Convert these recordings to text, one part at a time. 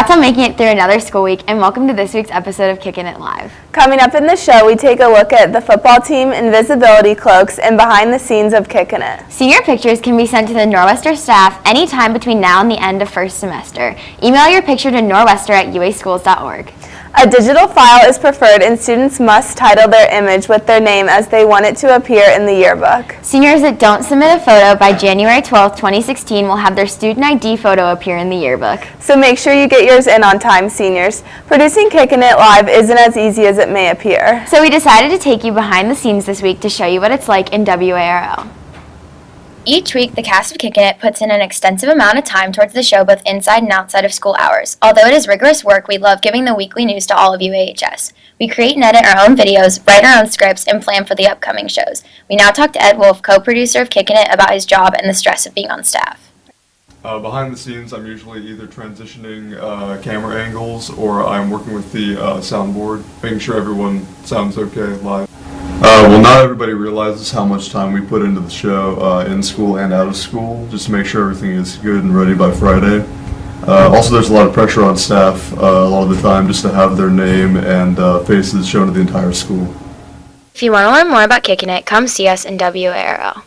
Congrats on making it through another school week, and welcome to this week's episode of Kickin' It Live. Coming up in the show, we take a look at the football team, invisibility cloaks, and behind the scenes of Kickin' It. Senior pictures can be sent to the Nor'Wester staff anytime between now and the end of first semester. Email your picture to nor'wester@uaschools.org. A digital file is preferred, and students must title their image with their name as they want it to appear in the yearbook. Seniors that don't submit a photo by January 12, 2016 will have their student ID photo appear in the yearbook. So make sure you get yours in on time, seniors. Producing Kickin' It Live isn't as easy as it may appear. So we decided to take you behind the scenes this week to show you what it's like in WARL. Each week, the cast of Kickin' It puts in an extensive amount of time towards the show both inside and outside of school hours. Although it is rigorous work, we love giving the weekly news to all of UAHS. We create and edit our own videos, write our own scripts, and plan for the upcoming shows. We now talk to Ed Wolf, co-producer of Kickin' It, about his job and the stress of being on staff. Behind the scenes, I'm usually either transitioning camera angles or I'm working with the soundboard, making sure everyone sounds okay live. Well, not everybody realizes how much time we put into the show in school and out of school, just to make sure everything is good and ready by Friday. Also, there's a lot of pressure on staff a lot of the time just to have their name and faces shown to the entire school. If you want to learn more about Kickin' It, come see us in WARL.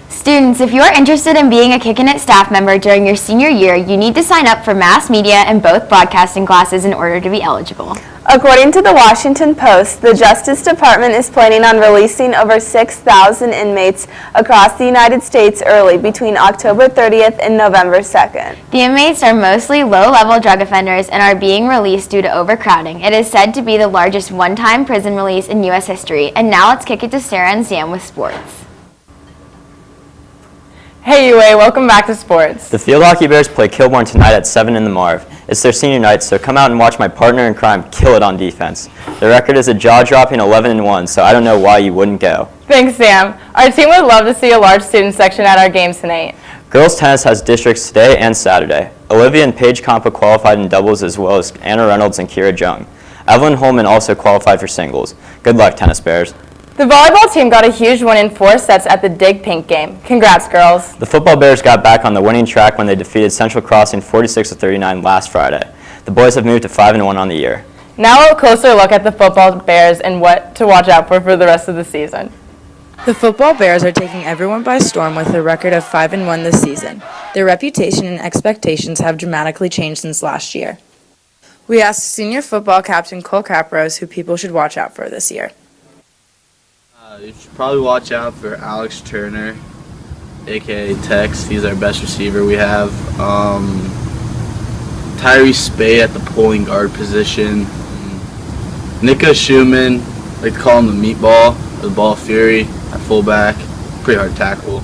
Students, if you are interested in being a Kickin' It staff member during your senior year, you need to sign up for mass media and both broadcasting classes in order to be eligible. According to the Washington Post, the Justice Department is planning on releasing over 6,000 inmates across the United States early between October 30th and November 2nd. The inmates are mostly low-level drug offenders and are being released due to overcrowding. It is said to be the largest one-time prison release in U.S. history. And now let's kick it to Sarah and Sam with sports. Hey UA, welcome back to sports. The Field Hockey Bears play Kilbourne tonight at 7 in the Marv. It's their senior night, so come out and watch my partner in crime kill it on defense. Their record is a jaw-dropping 11-1, so I don't know why you wouldn't go. Thanks, Sam. Our team would love to see a large student section at our games tonight. Girls tennis has districts today and Saturday. Olivia and Paige Compa qualified in doubles as well as Anna Reynolds and Kira Jung. Evelyn Holman also qualified for singles. Good luck, Tennis Bears. The volleyball team got a huge win in 4 sets at the Dig Pink game. Congrats, girls. The football Bears got back on the winning track when they defeated Central Crossing 46-39 last Friday. The boys have moved to 5-1 on the year. Now a closer look at the football Bears and what to watch out for the rest of the season. The football Bears are taking everyone by storm with a record of 5-1 this season. Their reputation and expectations have dramatically changed since last year. We asked senior football captain Cole Capros who people should watch out for this year. You should probably watch out for Alex Turner, aka Tex. He's our best receiver we have. Tyree Spade at the pulling guard position. Nico Schumann, they call him the meatball, or the ball fury at fullback. Pretty hard tackle.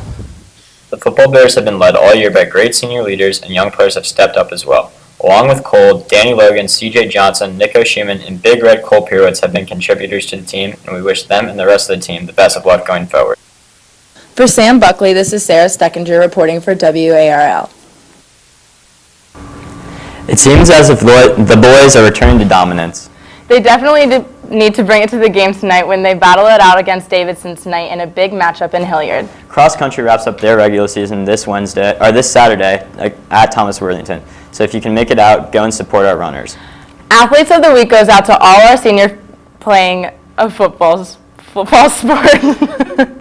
The football Bears have been led all year by great senior leaders, and young players have stepped up as well. Along with Cole, Danny Logan, CJ Johnson, Nico Schumann, and Big Red Cole Pirowitz have been contributors to the team, and we wish them and the rest of the team the best of luck going forward. For Sam Buckley, this is Sarah Steckinger reporting for WARL. It seems as if the boys are returning to dominance. They definitely need to bring it to the game tonight when they battle it out against Davidson tonight in a big matchup in Hilliard. Cross country wraps up their regular season this Saturday at Thomas Worthington. So if you can make it out, go and support our runners. Athletes of the Week goes out to all our seniors playing a football sport.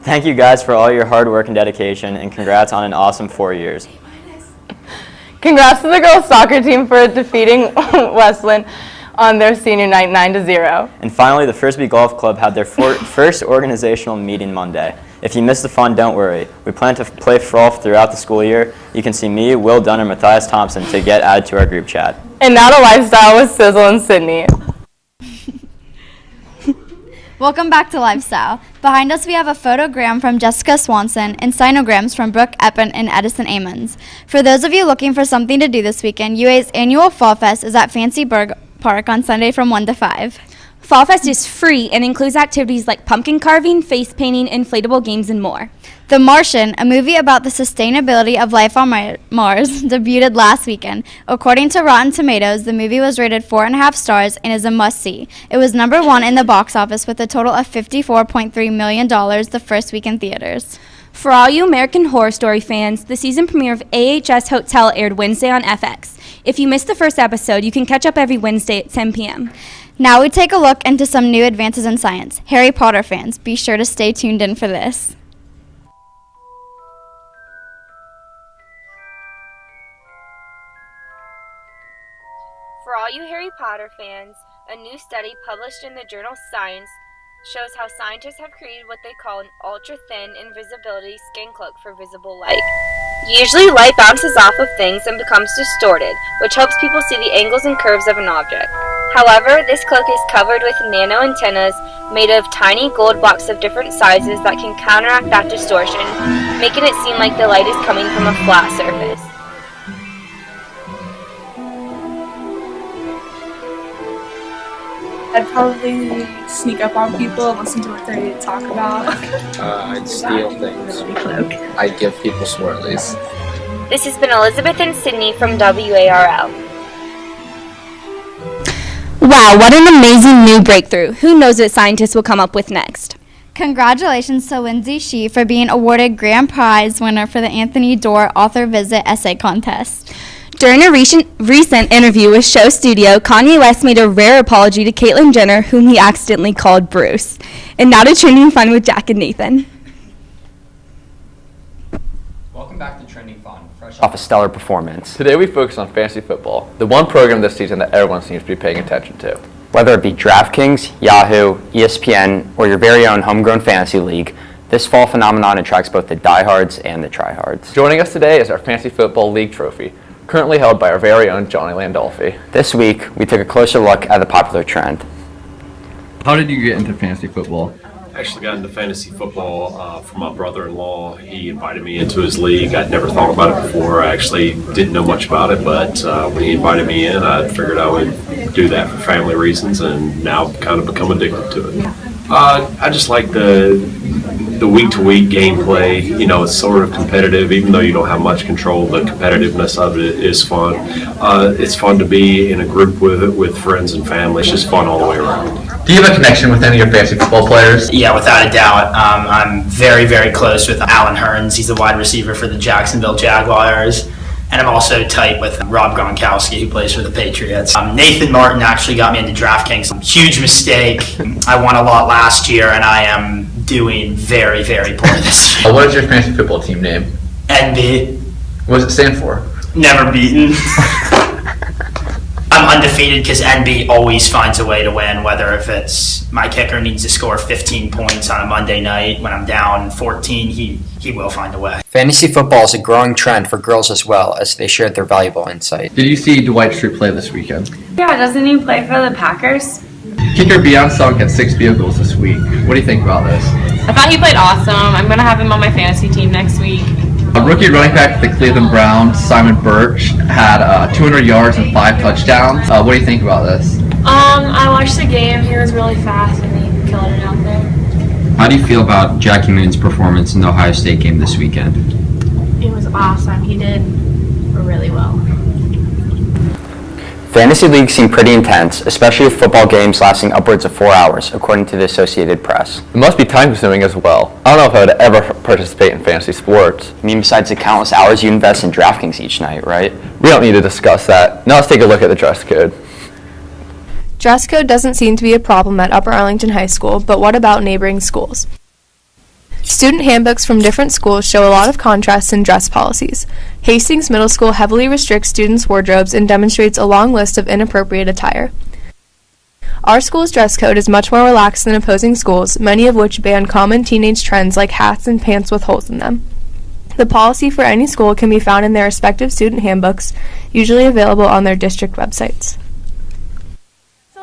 Thank you guys for all your hard work and dedication, and congrats on an awesome 4 years. Congrats to the girls soccer team for defeating Westland on their senior night 9-0. And finally, the Frisbee Golf Club had their first organizational meeting Monday. If you missed the fun, don't worry. We plan to play frolf throughout the school year. You can see me, Will Dunn, and Matthias Thompson to get added to our group chat. And now to Lifestyle with Sizzle and Sydney. Welcome back to Lifestyle. Behind us we have a photogram from Jessica Swanson and sinograms from Brooke Eppen and Edison Ammons. For those of you looking for something to do this weekend, UA's annual Fall Fest is at Fancy Berg Park on Sunday from 1 to 5. Fall Fest is free and includes activities like pumpkin carving, face painting, inflatable games, and more. The Martian, a movie about the sustainability of life on Mars, debuted last weekend. According to Rotten Tomatoes, the movie was rated 4.5 stars and is a must-see. It was #1 in the box office with a total of $54.3 million the first week in theaters. For all you American Horror Story fans, the season premiere of AHS Hotel aired Wednesday on FX. If you missed the first episode, you can catch up every Wednesday at 10 p.m. Now we take a look into some new advances in science. Harry Potter fans, be sure to stay tuned in for this. For all you Harry Potter fans, a new study published in the journal Science shows how scientists have created what they call an ultra-thin invisibility skin cloak for visible light. Usually, light bounces off of things and becomes distorted, which helps people see the angles and curves of an object. However, this cloak is covered with nano antennas made of tiny gold blocks of different sizes that can counteract that distortion, making it seem like the light is coming from a flat surface. I'd probably sneak up on people and listen to what they talk about. I'd steal things. I'd give people swirlies. This has been Elizabeth and Sydney from WARL. Wow, what an amazing new breakthrough. Who knows what scientists will come up with next? Congratulations to Lindsay Shee for being awarded grand prize winner for the Anthony Doerr Author Visit Essay Contest. During a recent interview with Show Studio, Kanye West made a rare apology to Caitlyn Jenner, whom he accidentally called Bruce. And now to Trending Fun with Jack and Nathan. Welcome back to Trending Fun, fresh off a stellar performance. Today we focus on fantasy football, the one program this season that everyone seems to be paying attention to. Whether it be DraftKings, Yahoo, ESPN, or your very own homegrown fantasy league, this fall phenomenon attracts both the diehards and the tryhards. Joining us today is our Fantasy Football League trophy, currently held by our very own Johnny Landolfi. This week, we took a closer look at the popular trend. How did you get into fantasy football? I actually got into fantasy football from my brother-in-law. He invited me into his league. I'd never thought about it before. I actually didn't know much about it, but when he invited me in, I figured I would do that for family reasons, and now I've kind of become addicted to it. I just like the week-to-week gameplay. You know, it's sort of competitive, even though you don't have much control. The competitiveness of it is fun. It's fun to be in a group with friends and family. It's just fun all the way around. Do you have a connection with any of your fantasy football players? Yeah, without a doubt. I'm very, very close with Alan Hearns. He's a wide receiver for the Jacksonville Jaguars. And I'm also tight with Rob Gronkowski, who plays for the Patriots. Nathan Martin actually got me into DraftKings. Huge mistake. I won a lot last year, and I am doing very, very poor this year. What is your fantasy football team name? NB. What does it stand for? Never beaten. I'm undefeated because NB always finds a way to win, whether if it's my kicker needs to score 15 points on a Monday night when I'm down 14, he will find a way. Fantasy football is a growing trend for girls as well, as they shared their valuable insight. Did you see Dwight Schrute play this weekend? Yeah, doesn't he play for the Packers? Kicker Beyond Song had 6 field goals this week. What do you think about this? I thought he played awesome. I'm going to have him on my fantasy team next week. A rookie running back for the Cleveland Browns, Simon Birch, had 200 yards and 5 touchdowns. What do you think about this? I watched the game. He was really fast and he killed it out there. How do you feel about Jackie Moon's performance in the Ohio State game this weekend? It was awesome. He did really well. Fantasy leagues seem pretty intense, especially with football games lasting upwards of 4 hours, according to the Associated Press. It must be time-consuming as well. I don't know if I would ever participate in fantasy sports. I mean, besides the countless hours you invest in DraftKings each night, right? We don't need to discuss that. Now let's take a look at the dress code. Dress code doesn't seem to be a problem at Upper Arlington High School, but what about neighboring schools? Student handbooks from different schools show a lot of contrasts in dress policies. Hastings Middle School heavily restricts students' wardrobes and demonstrates a long list of inappropriate attire. Our school's dress code is much more relaxed than opposing schools, many of which ban common teenage trends like hats and pants with holes in them. The policy for any school can be found in their respective student handbooks, usually available on their district websites.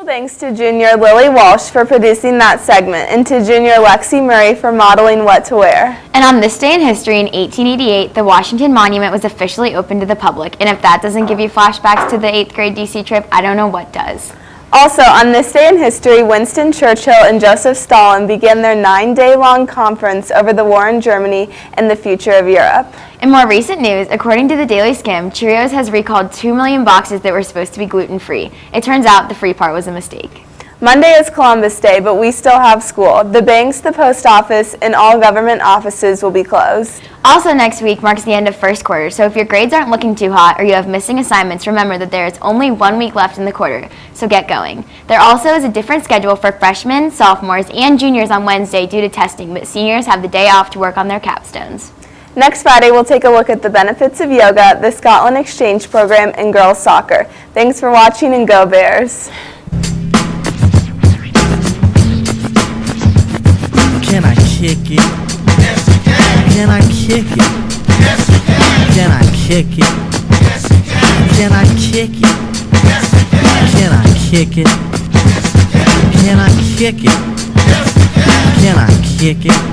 Thanks to Junior Lily Walsh for producing that segment, and to Junior Lexi Murray for modeling what to wear. And on this day in history in 1888, the Washington Monument was officially opened to the public. And if that doesn't give you flashbacks to the 8th grade DC trip, I don't know what does. Also, on this day in history, Winston Churchill and Joseph Stalin began their 9-day-long conference over the war in Germany and the future of Europe. In more recent news, according to the Daily Skim, Cheerios has recalled 2 million boxes that were supposed to be gluten-free. It turns out the free part was a mistake. Monday is Columbus Day, but we still have school. The banks, the post office, and all government offices will be closed. Also next week marks the end of first quarter, so if your grades aren't looking too hot or you have missing assignments, remember that there is only 1 week left in the quarter, so get going. There also is a different schedule for freshmen, sophomores, and juniors on Wednesday due to testing, but seniors have the day off to work on their capstones. Next Friday, we'll take a look at the benefits of yoga, the Scotland Exchange Program, and girls soccer. Thanks for watching, and go Bears! Can I kick it? Yes, you can. Can I kick it? Yes, you can. Can I kick it? Yes, you can. Can I kick it? Yes, you can. Can I kick it? Yes, you can. Can I kick it? Yes, you can. Can I kick it?